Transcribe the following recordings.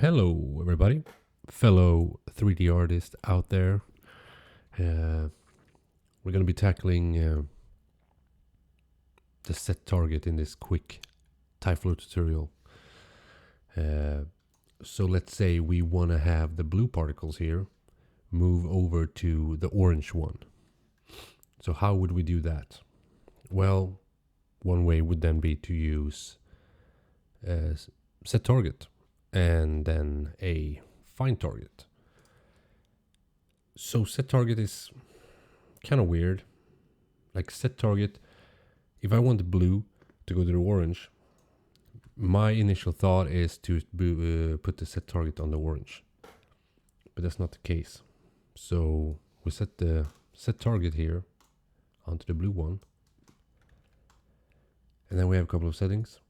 hello everybody, fellow 3D artists out there. We're going to be tackling the SetTarget in this quick Tyflow tutorial. So let's say we want to have the blue particles here move over to the orange one. So how would we do that? Well, one way would then be to use SetTarget and then a find target. So SetTarget is kind of weird. Like SetTarget, if I want the blue to go to the orange, my initial thought is to put the SetTarget on the orange, but that's not the case. So we set the SetTarget here onto the blue one, and then we have a couple of settings.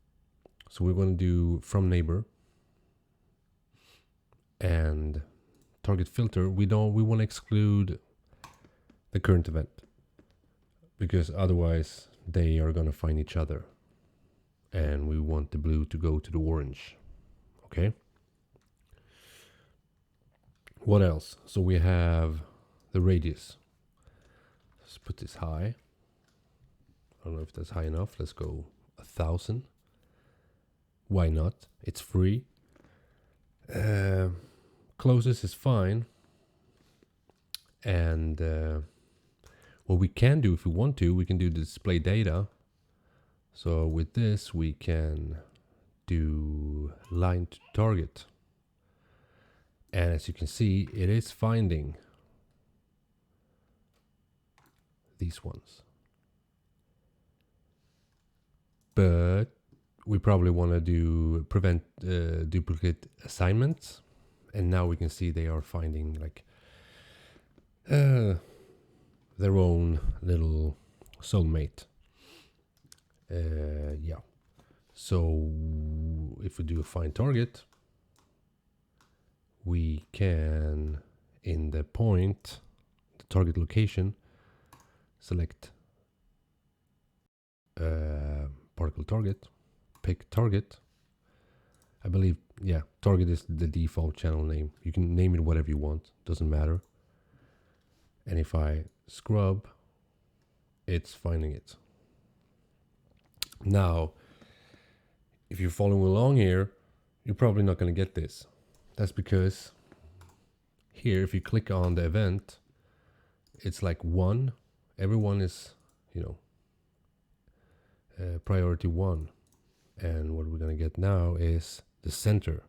So we're going to do from neighbor and target filter. We want to exclude the current event because otherwise they are going to find each other, and we want the blue to go to the orange. Okay, what else? So we have the radius. Let's put this high. I don't know if that's high enough. Let's go 1,000. Why not? It's free. Closest is fine. And what we can do, if we want to, we can do display data. So with this we can do line to target, and as you can see, it is finding these ones, but we probably want to do prevent duplicate assignments, and now we can see they are finding like their own little soulmate. Yeah, so if we do a find target, we can, in the point, the target location, select particle target, pick target. I believe, yeah, target is the default channel name. You can name it whatever you want, doesn't matter. And if I scrub, it's finding it. Now, if you're following along here, you're probably not going to get this. That's because here, if you click on the event, it's like 1. Everyone is, priority 1. And what we're going to get now is the center.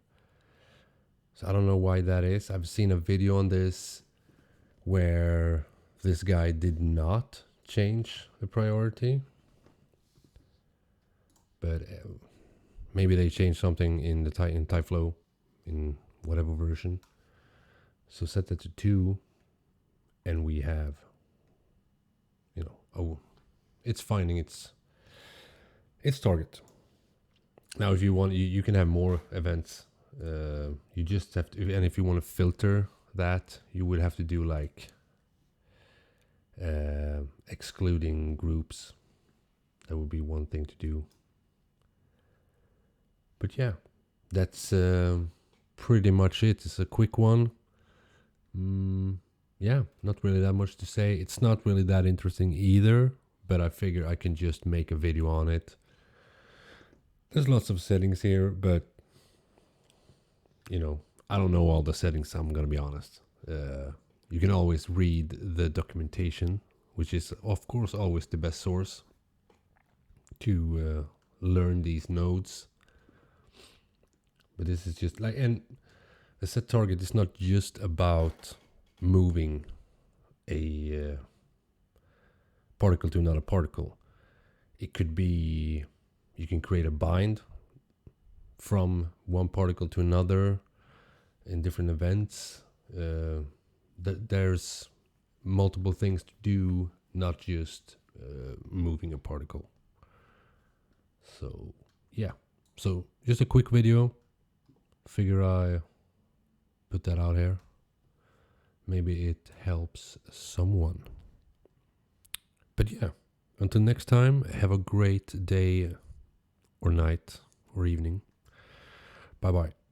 So I don't know why that is. I've seen a video on this where this guy did not change the priority. But maybe they changed something in the Tyflow, in whatever version. So set that to 2, and we have, it's finding its target. Now, if you want, you can have more events. You just have to, and if you want to filter that, you would have to do like excluding groups. That would be one thing to do. But yeah, that's pretty much it. It's a quick one. Yeah, not really that much to say. It's not really that interesting either, but I figure I can just make a video on it. There's lots of settings here, but I don't know all the settings, I'm gonna be honest. You can always read the documentation, which is of course always the best source to learn these nodes. But this is just like, and the SetTarget is not just about moving a particle to another particle. It could be, you can create a bind from one particle to another in different events. There's multiple things to do, not just moving a particle. So yeah, so just a quick video. Figure I put that out here. Maybe it helps someone. But yeah, until next time, have a great day or night or evening. Bye bye.